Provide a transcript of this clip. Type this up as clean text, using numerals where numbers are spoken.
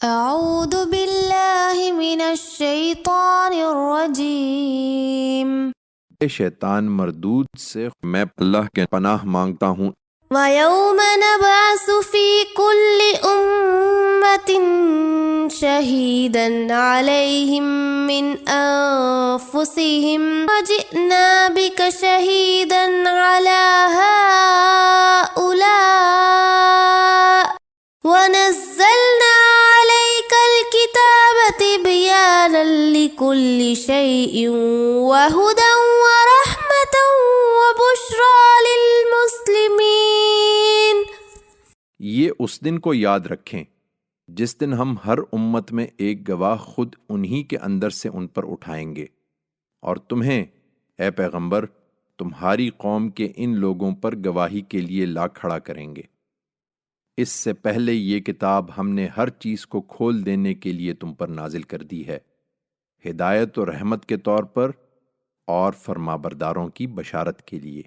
اعوذ باللہ من الشیطان الرجیم۔ شیطان مردود سے میں اللہ کے پناہ مانگتا ہوں۔ وَيَوْمَ نَبْعَثُ فِي كُلِّ أُمَّةٍ شَهِيدًا عَلَيْهِمْ مِنْ أَنفُسِهِمْ وَجِئْنَا بِكَ شَهِيدًا عَلَى هَؤُلَاءِ وَنَزَّلْنَا عَلَيْكَ الْكِتَابَ تِبْيَانًا لِكُلِّ شَيْءٍ وَهُدًى وَرَحْمَةً وَبُشْرَى لِلْمُسْلِمِينَ۔ یہ اس دن کو یاد رکھیں جس دن ہم ہر امت میں ایک گواہ خود انہی کے اندر سے ان پر اٹھائیں گے، اور تمہیں اے پیغمبر تمہاری قوم کے ان لوگوں پر گواہی کے لیے لا کھڑا کریں گے۔ اس سے پہلے یہ کتاب ہم نے ہر چیز کو کھول دینے کے لیے تم پر نازل کر دی ہے، ہدایت و رحمت کے طور پر اور فرمانبرداروں کی بشارت کے لیے۔